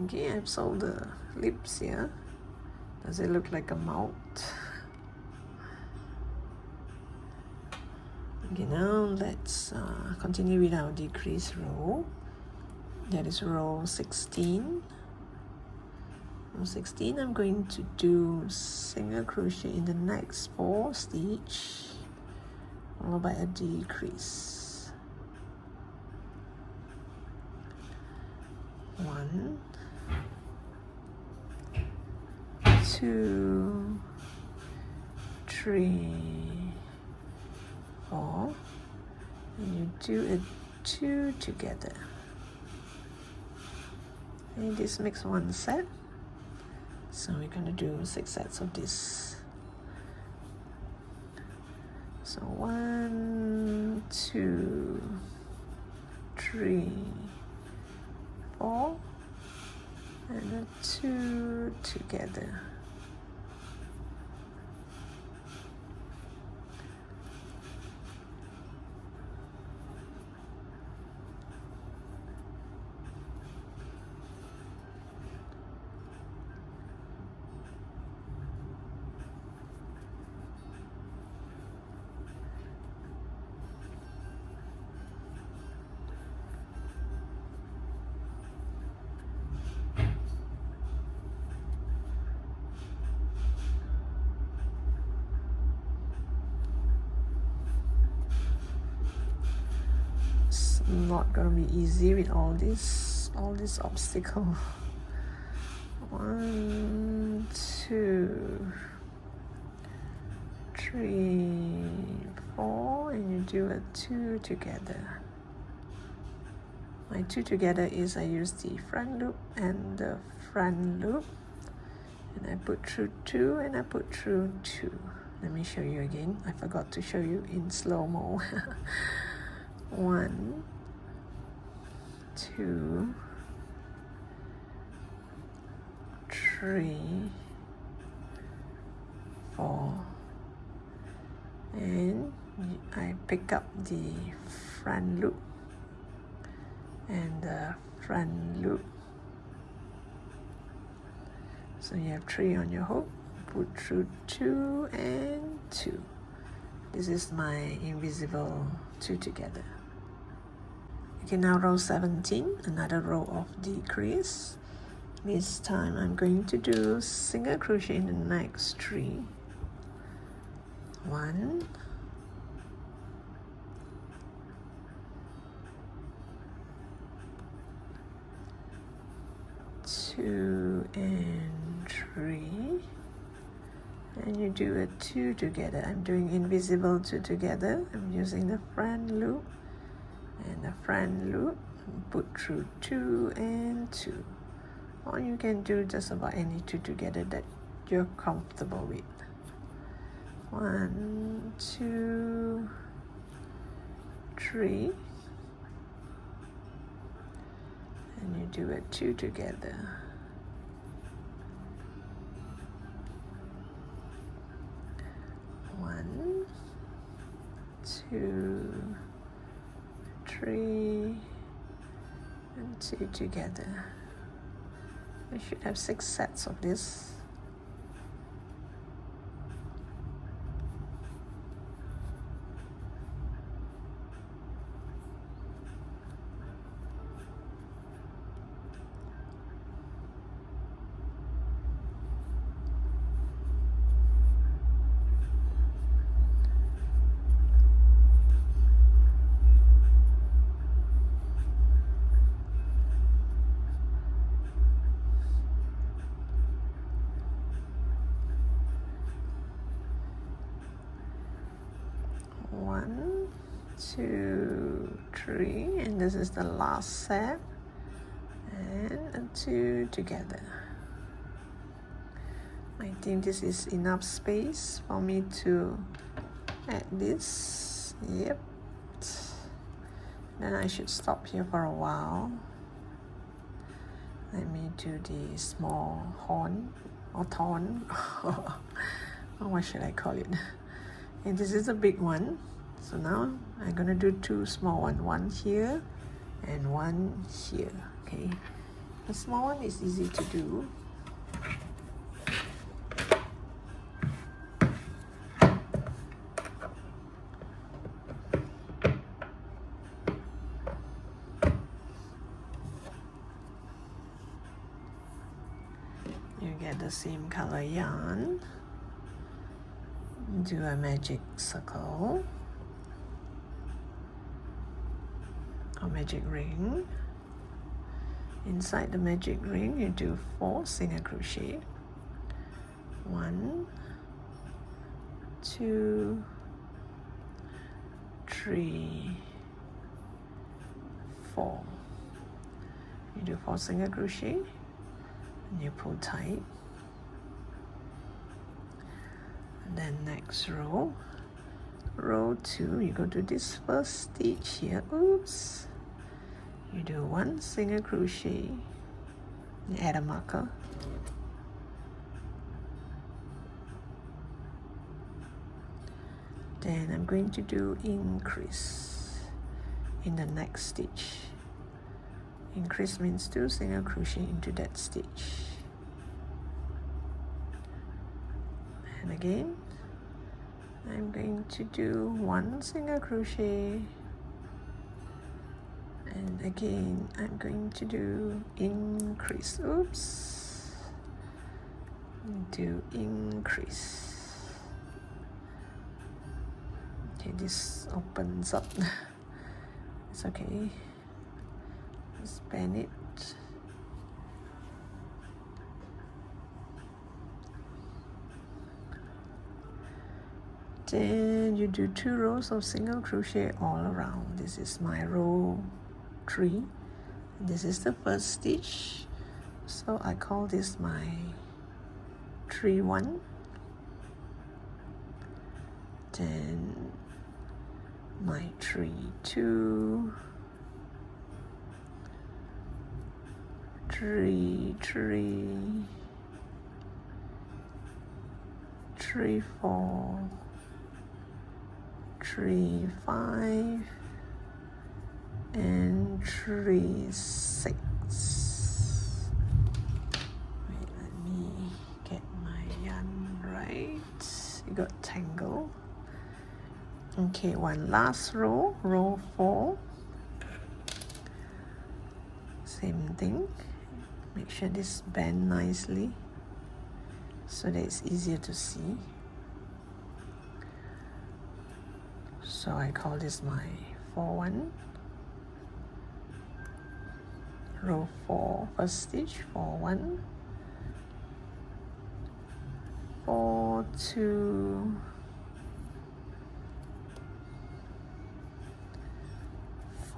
Okay, I've sewed the lips here. Does it look like a mouth? Okay, now let's continue with our decrease row. That is row 16. Row 16, I'm going to do single crochet in the next 4 stitches, followed by a decrease. 1, 2, 3, 4, and you do a 2 together. And this makes 1 set, so we're going to do 6 sets of this. So 1, 2, 3, 4, and a 2 together. Not gonna be easy with all this obstacle. 1, 2, 3, 4, and you do a 2 together. My 2 together is I use the front loop and the front loop, and I put through 2 and I put through 2. Let me show you again. I forgot to show you in slow-mo. 1, 2, 3, 4, and I pick up the front loop and the front loop. So you have 3 on your hook, put through 2 and 2. This is my invisible 2 together. Okay, now row 17, another row of decrease. This time I'm going to do single crochet in the next 3. 1, 2 and 3, and you do a 2 together. I'm doing invisible 2 together. I'm using the front loop and the front loop, put through 2 and 2, or you can do just about any 2 together that you're comfortable with. 1, 2, 3, and you do a 2 together. 1, 2, 3, and 2 together. I should have 6 sets of this. One, 2, 3, and this is the last set, and a 2 together. I think this is enough space for me to add this. Yep. Then I should stop here for a while. Let me do the small horn or thorn. Or what should I call it? And this is a big one. So now I'm gonna do 2 small ones, one here and one here. Okay. The small one is easy to do. You get the same color yarn, do a magic circle or magic ring. Inside the magic ring, you do 4 single crochet. 1, 2, 3, 4. You do 4 single crochet and you pull tight. And then next row, row 2, you go to this first stitch here. Oops. You do 1 single crochet, you add a marker, then I'm going to do increase in the next stitch. Increase means 2 single crochet into that stitch, and again I'm going to do 1 single crochet, and again I'm going to do increase. Oops. Do increase. Okay, this opens up. It's okay. Just bend it. Then you do 2 rows of single crochet all around. This is my row 3. This is the first stitch, so I call this my 3-1. Then my 3-2, 3-3, 3-4, 3-5, and 3-6. Wait, let me get my yarn right. It got tangled. Okay, one last row, row 4. Same thing. Make sure this bend nicely so that it's easier to see. So I call this my 4-1. Row 4, first stitch, 4-1, 4-2,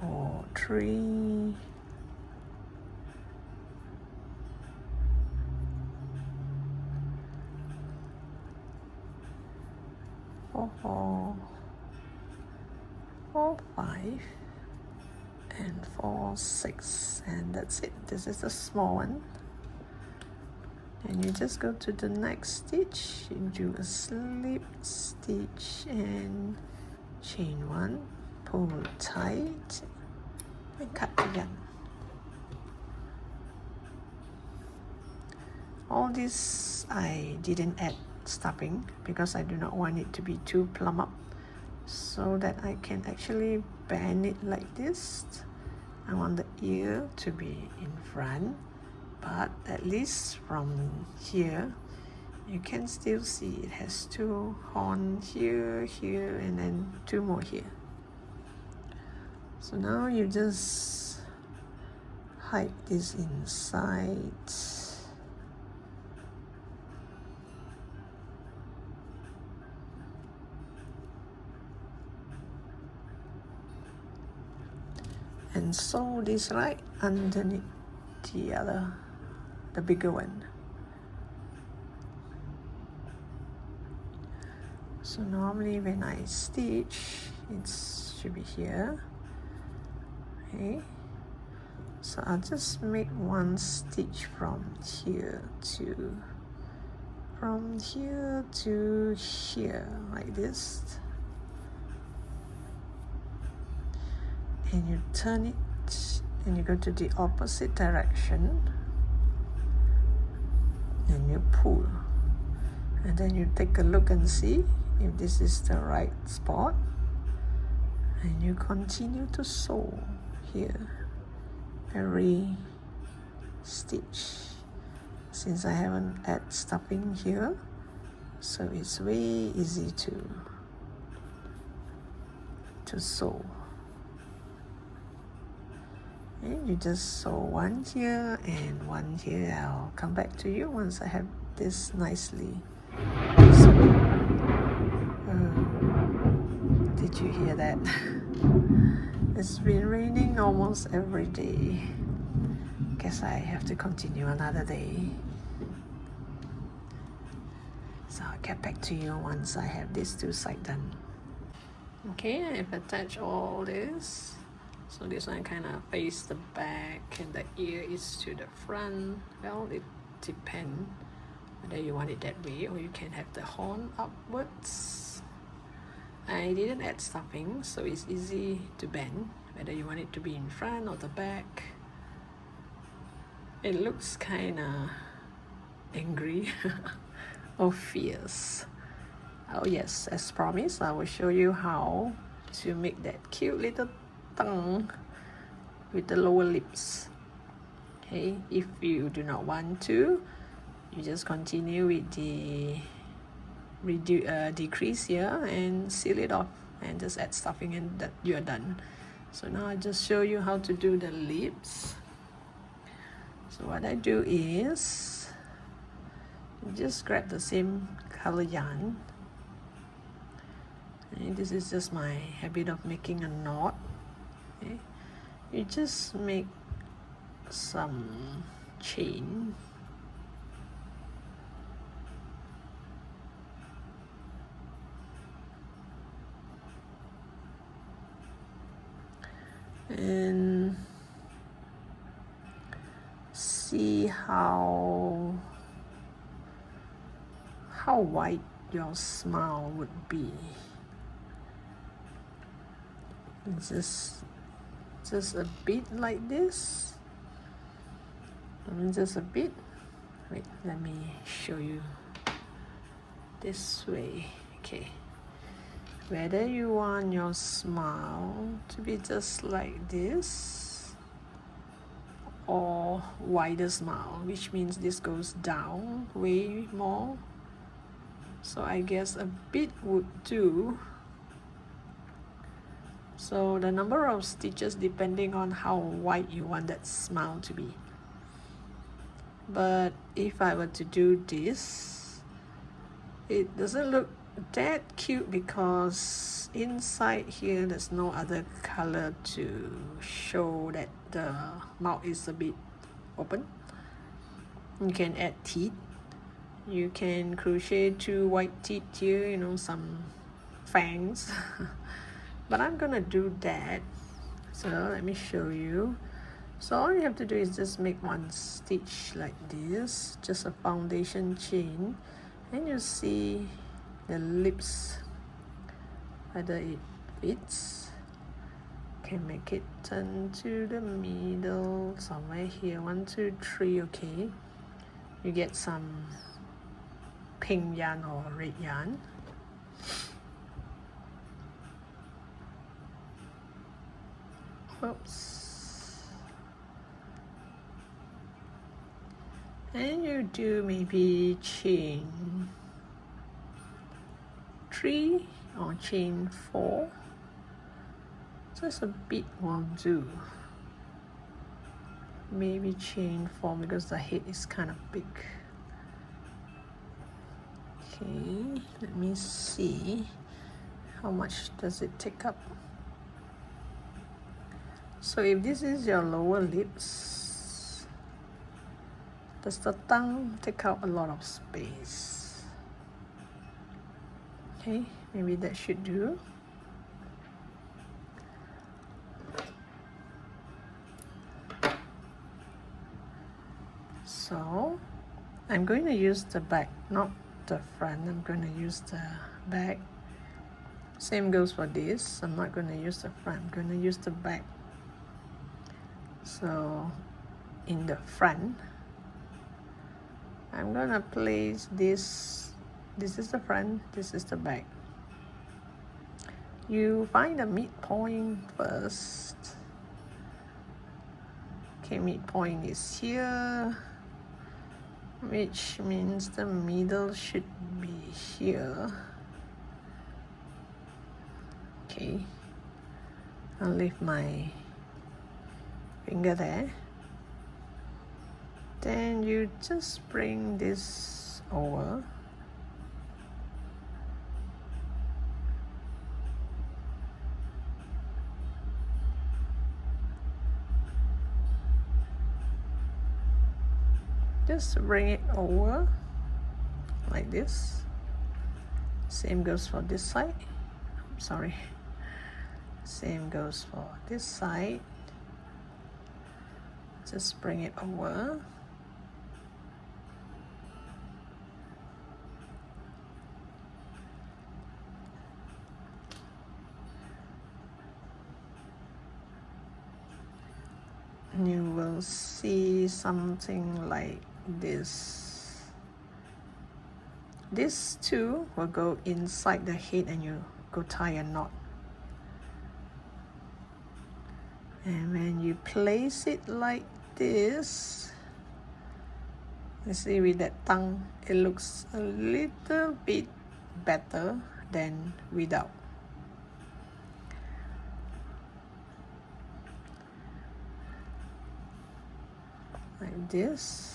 4-3, 4-4, 4-5, and 4-6, and that's it. This is the small one, and you just go to the next stitch, you do a slip stitch and chain 1, pull tight and cut the yarn. All this I didn't add stuffing because I do not want it to be too plump up, so that I can actually bend it like this. I want the ear to be in front, but at least from here you can still see it has 2 horns here, here, and then 2 more here. So now you just hide this inside. And sew this right underneath the bigger one. So normally when I stitch, it should be here. Okay, so I'll just make 1 stitch from here to here, like this. And you turn it and you go to the opposite direction. you pull, and then you take a look and see if this is the right spot, and you continue to sew here every stitch. Since I haven't add stuffing here, so it's way easy to sew. And you just sew one here and one here. I'll come back to you once I have this nicely sewn. Did you hear that? It's been raining almost every day. Guess I have to continue another day. So I'll get back to you once I have these two sides done. Okay, I've attached all this. So this one kind of face the back and the ear is to the front. Well, it depends whether you want it that way or you can have the horn upwards. I didn't add stuffing, so it's easy to bend, whether you want it to be in front or the back. It looks kind of angry or fierce. Oh yes, as promised, I will show you how to make that cute little tongue with the lower lips. Okay, if you do not want to, you just continue with the decrease here and seal it off and just add stuffing and that you're done. So now I just show you how to do the lips. So what I do is just grab the same color yarn, and this is just my habit of making a knot. Okay, you just make some chain, and see how wide your smile would be. Just a bit like this. Just a bit. Wait, let me show you this way. Okay, whether you want your smile to be just like this or wider smile, which means this goes down way more. So I guess a bit would do. So the number of stitches depending on how wide you want that smile to be. But if I were to do this, it doesn't look that cute because inside here there's no other color to show that the mouth is a bit open. You can add teeth. You can crochet 2 white teeth here, you know, some fangs. But I'm gonna do that, so let me show you. So all you have to do is just make one stitch like this, just a foundation chain, and you see the lips, whether it fits. Can make it turn to the middle somewhere here. 1, 2, 3. Okay, you get some pink yarn or red yarn. Oops. And you do maybe chain 3 or chain 4. Just a bit will do. Maybe chain 4 because the head is kind of big. Okay, let me see how much does it take up. So if this is your lower lips, does the tongue take up a lot of space? Okay, maybe that should do. So I'm going to use the back, not the front. I'm going to use the back. Same goes for this. I'm not going to use the front. I'm going to use the back. So in the front, I'm gonna place this. This is the front, this is the back. You find the midpoint first. Okay, midpoint is here, which means the middle should be here. Okay, I'll leave my finger there. Then you just bring this over. Just bring it over like this. Same goes for this side. Sorry. Same goes for this side. Just bring it over. You will see something like this. This two will go inside the head and you go tie a knot. And when you place it like this, you see with that tongue, it looks a little bit better than without. Like this.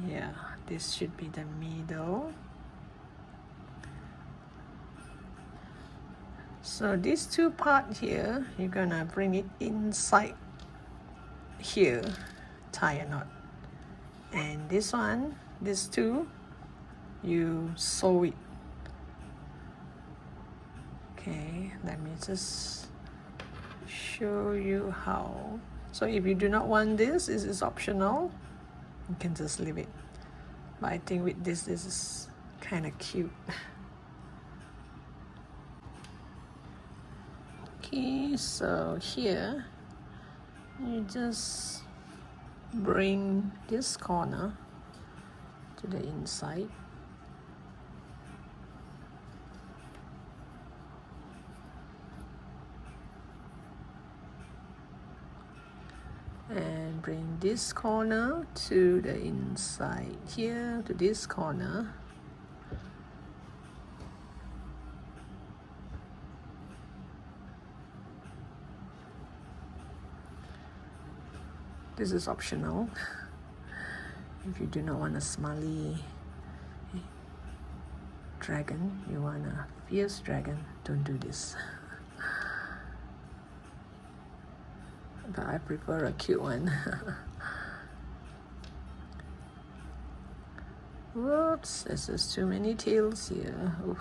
Yeah, this should be the middle. So these two parts here, you're gonna bring it inside here, tie a knot. And this one, these two, you sew it. Okay, let me just show you how. So if you do not want this is optional. You can just leave it. But I think with this is kind of cute. Okay, so here you just bring this corner to the inside. And bring this corner to the inside here, to this corner. This is optional. If you do not want a smiley dragon, you want a fierce dragon, don't do this. But I prefer a cute one. Whoops, there's just too many tails here. Oof,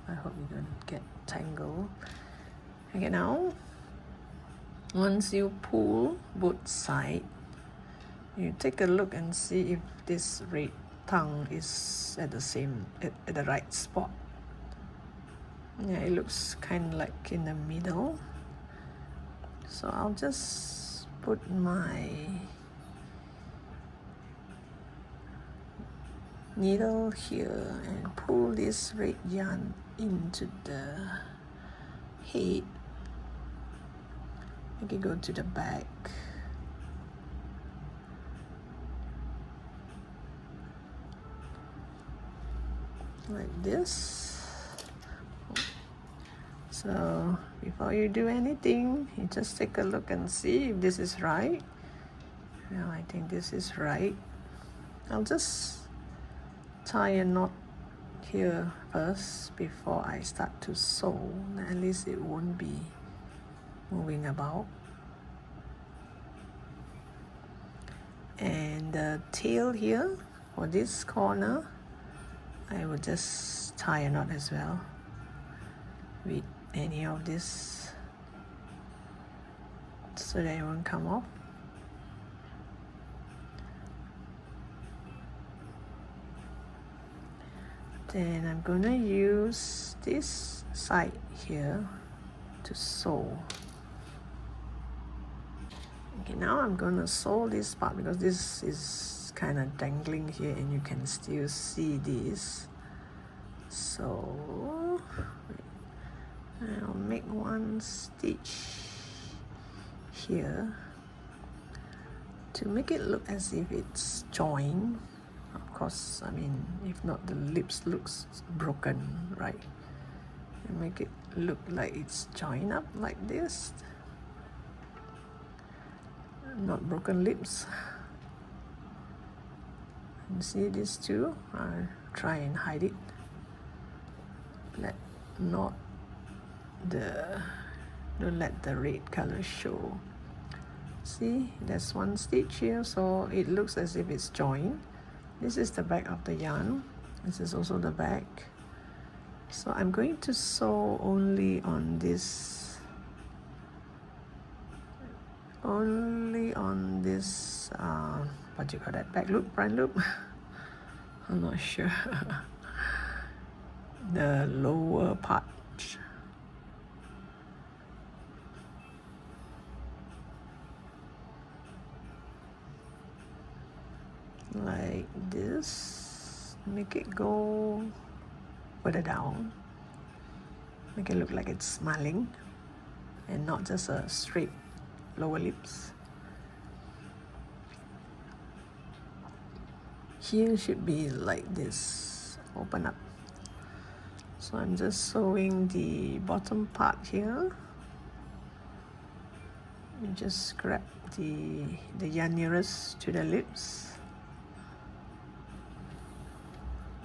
I hope you don't get tangled. Okay, now, once you pull both sides, you take a look and see if this red tongue is at the right spot. Yeah, it looks kind of like in the middle. So I'll just put my needle here and pull this red yarn into the head. I can go to the back. Like this. So before you do anything, you just take a look and see if this is right. Well, I think this is right. I'll just tie a knot here first before I start to sew. At least it won't be moving about. And the tail here for this corner, I will just tie a knot as well with any of this so that it won't come off. Then I'm gonna use this side here to sew. now I'm gonna sew this part because this is kind of dangling here and you can still see this. So I'll make one stitch here to make it look as if it's joined. Of course, I mean, if not, the lips looks broken, right? And make it look like it's joined up like this. Not broken lips. And see these two? I'll try and hide it. Don't let the red color show. See, there's one stitch here, so it looks as if it's joined. This is the back of the yarn. This is also the back. So I'm going to sew only on this, what do you call that, back loop, front loop? I'm not sure. The lower part. Like this. Make it go further down. Make it look like it's smiling and not just a straight lower lips. Here should be like this, open up. So I'm just sewing the bottom part here. You just grab the yarn nearest to the lips.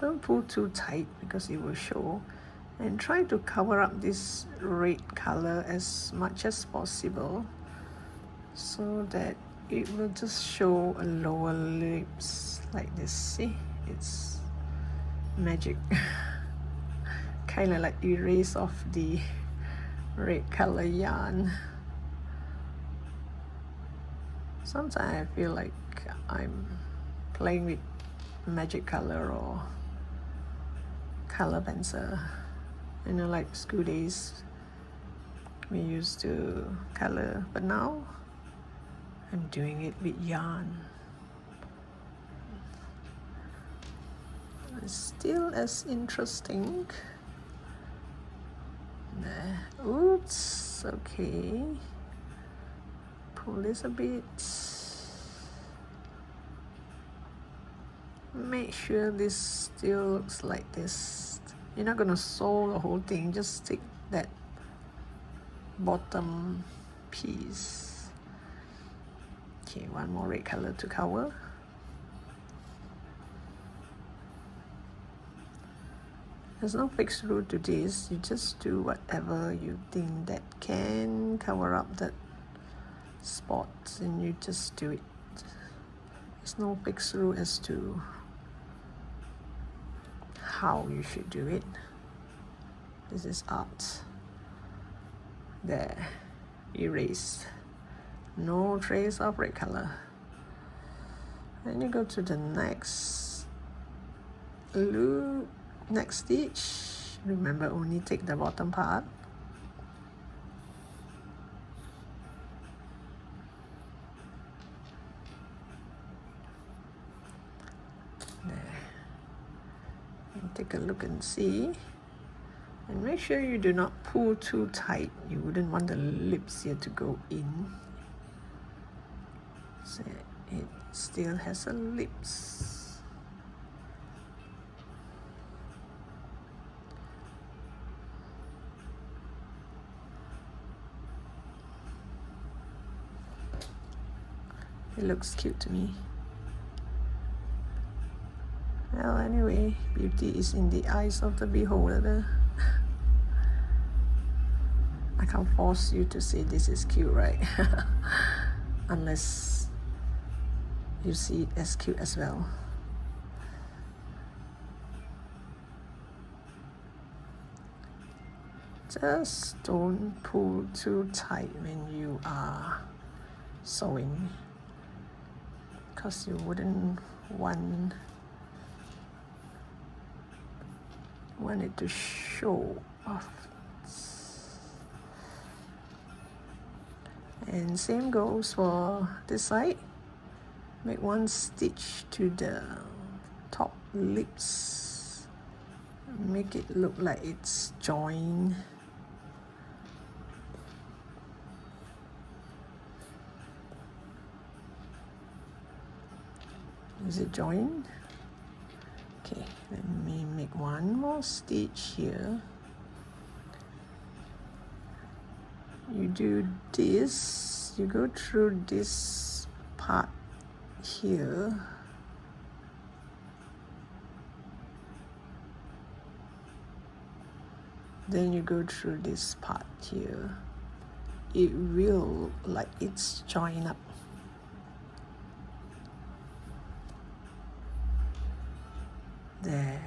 Don't pull too tight because it will show. And try to cover up this red color as much as possible so that it will just show a lower lips like this. See, it's magic. Kind of like erase off the red color yarn. Sometimes I feel like I'm playing with magic color or color pencil. You know, like school days we used to color, but now I'm doing it with yarn. It's still as interesting. Oops, okay. Pull this a bit. Make sure this still looks like this. You're not gonna sew the whole thing, just take that bottom piece. Okay, one more red color to cover. There's no fixed rule to this. You just do whatever you think that can cover up that spot, and you just do it. There's no fixed rule as to how you should do it. This is art. There, erase. No trace of red color. And you go to the next loop, next stitch. Remember, only take the bottom part. Take a look and see, and make sure you do not pull too tight. You wouldn't want the lips here to go in, so it still has a lips. It looks cute to me. Well, anyway, beauty is in the eyes of the beholder. I can't force you to say this is cute, right? Unless you see it as cute as well. Just don't pull too tight when you are sewing, because you wouldn't want it to show off. And same goes for this side. Make one stitch to the top lips, make it look like it's joined. Is it joined? Okay, let me make one more stitch here. You do this, you go through this part here, then you go through this part here. It will look like it's joined up. There.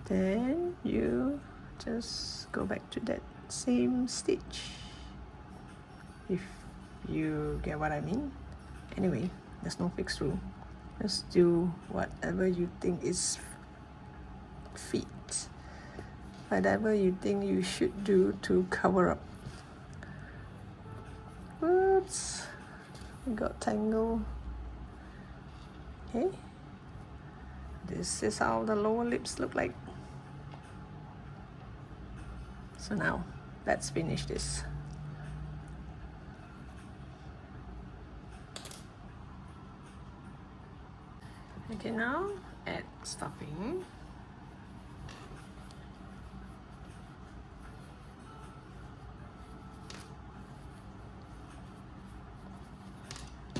Then you just go back to that same stitch, if you get what I mean. Anyway, there's no fixed rule. Just do whatever you think is fit, whatever you think you should do to cover up. Oops, it got tangled. Okay, this is how the lower lips look like. So now let's finish this. Okay, now add stuffing.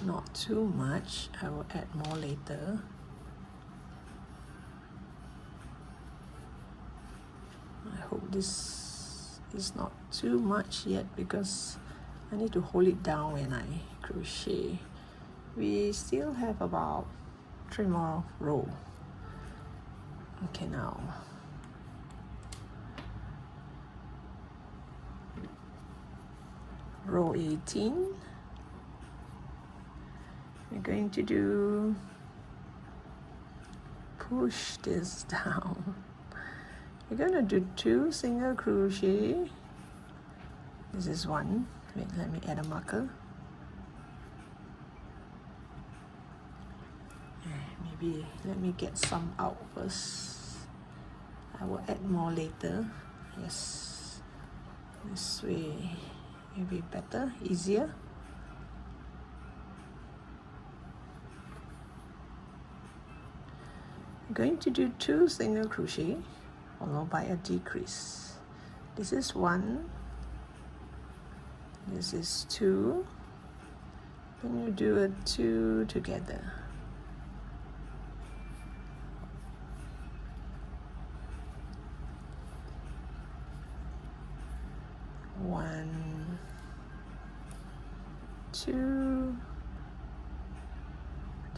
Not too much, I will add more later. I hope this is not too much yet because I need to hold it down when I crochet. We still have about 3 more rows. Okay, now row 18. We're going to do push this down. We're going to do 2 single crochet. This is one. Wait, let me add a marker. Maybe let me get some out first. I will add more later. Yes, this way will be better, easier. I'm going to do 2 single crochet followed by a decrease. This is 1, this is 2, then you do a 2 together. One, 2,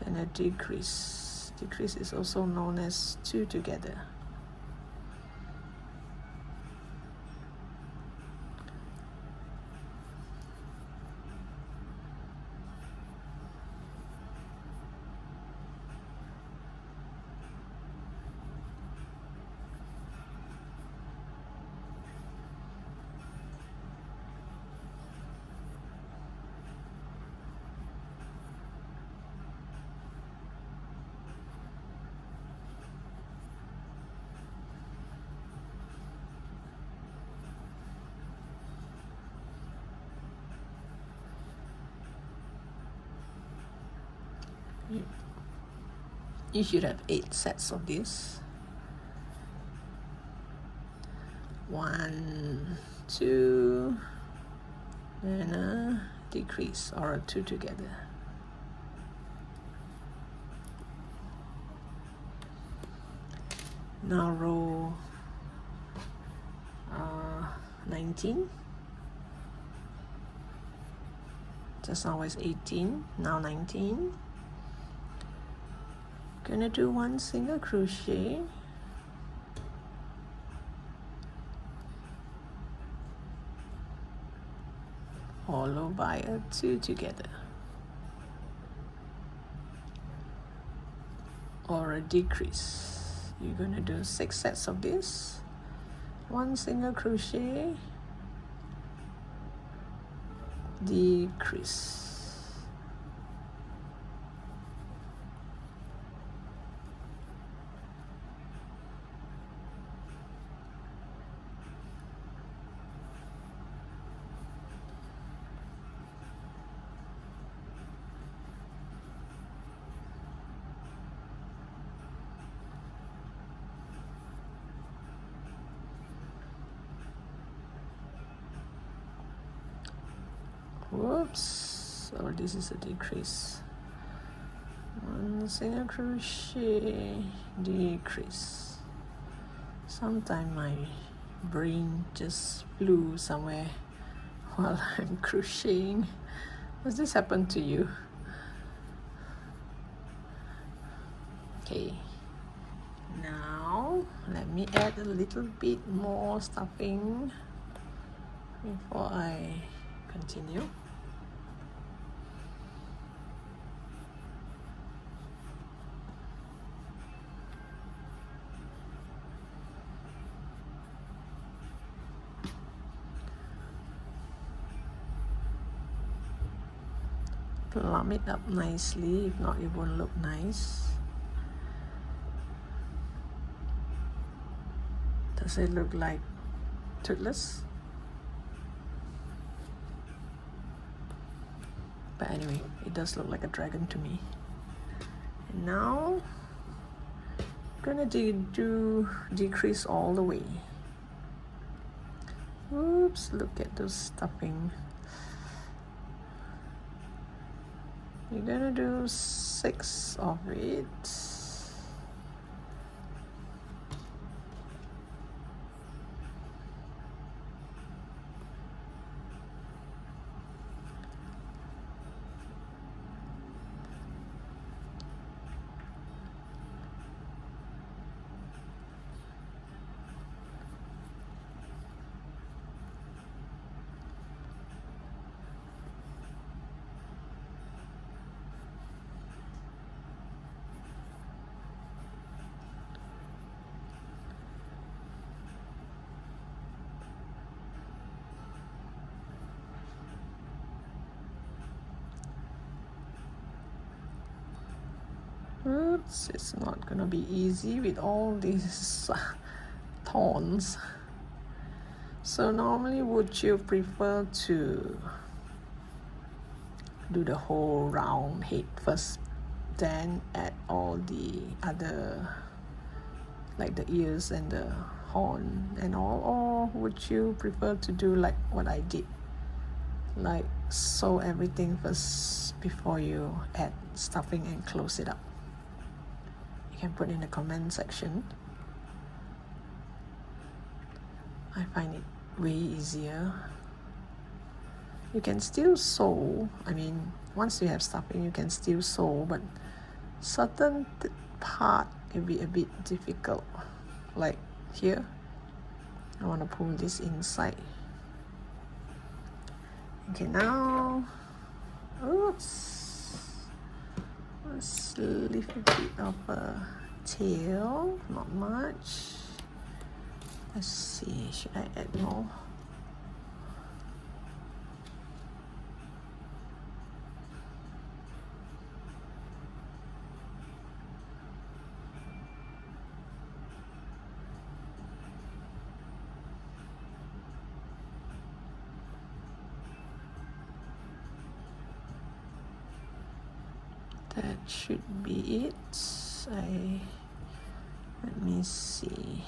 then a decrease. Decrease is also known as 2 together. You should have 8 sets of this. 1, 2, and a decrease or a 2 together. Now row 19. Just now was 18, now 19. Gonna do 1 single crochet, followed by a 2 together, or a decrease. You're gonna do 6 sets of this. 1 single crochet, decrease. Whoops, so this is a decrease. 1 single crochet, decrease. Sometimes my brain just flew somewhere while I'm crocheting. Does this happen to you? Okay, now let me add a little bit more stuffing before I continue. Plump it up nicely, if not it won't look nice. Does it look like Toothless? But anyway, it does look like a dragon to me. And now I'm gonna do decrease all the way. Oops, look at those stuffing. You're gonna do 6 of it. Oops, it's not gonna be easy with all these thorns. So normally would you prefer to do the whole round head first, then add all the other, like the ears and the horn and all, or would you prefer to do like what I did, like sew everything first before you add stuffing and close it up? You can put in the comment section. I find it way easier. You can still sew, I mean once you have stuffing you can still sew, but certain part can be a bit difficult, like here I want to pull this inside. Okay, now oops, let's leave a bit of a tail, not much. Let's see, should I add more? That should be it. Let me see.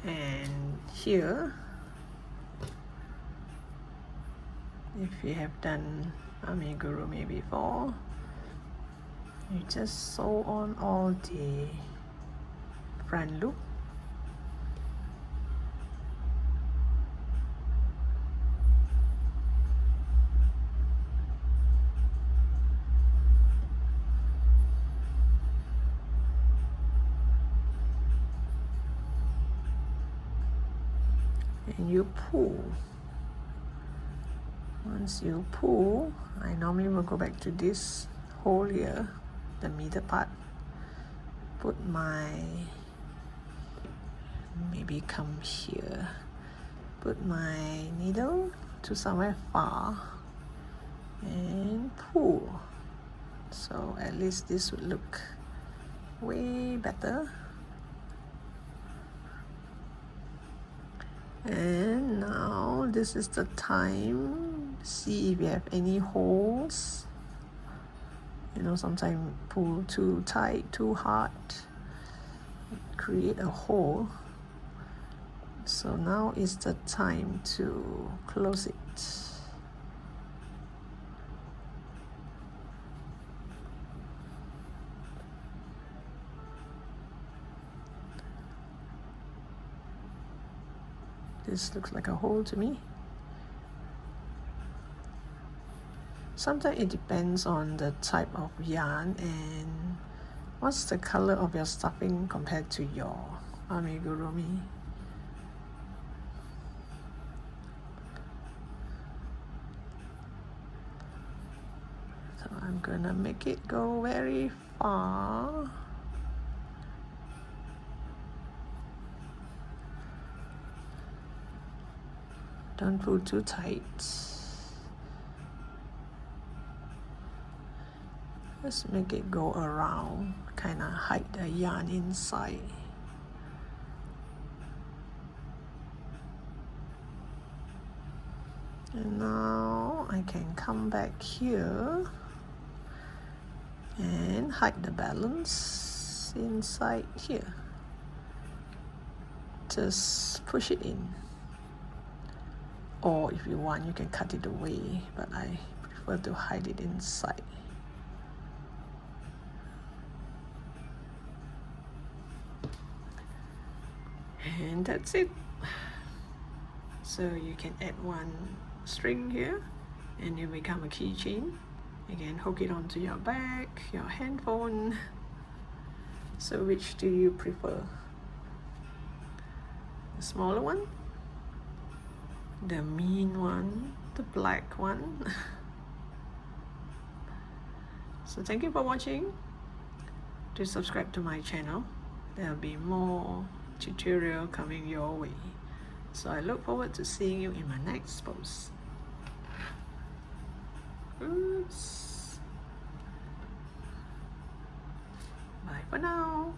And here, if you have done amigurumi before, you just sew on all the front loop. And you pull. Once you pull, I normally will go back to this hole here, the middle part, put my, maybe come here, put my needle to somewhere far and pull. So at least this would look way better. And now this is the time, see if you have any holes. You know, sometimes pull too tight, too hard, create a hole. So now is the time to close it. This looks like a hole to me. Sometimes it depends on the type of yarn and what's the color of your stuffing compared to your amigurumi. So I'm gonna make it go very far. Don't pull too tight. Just make it go around, kind of hide the yarn inside. And now I can come back here and hide the balance inside here. Just push it in. Or if you want, you can cut it away, but I prefer to hide it inside. And that's it. So you can add one string here and it become a keychain. Again, hook it onto your bag, your handphone. So which do you prefer? The smaller one? The mean one? The black one? So thank you for watching. Do subscribe to my channel. There'll be more tutorial coming your way. So I look forward to seeing you in my next post. Oops. Bye for now.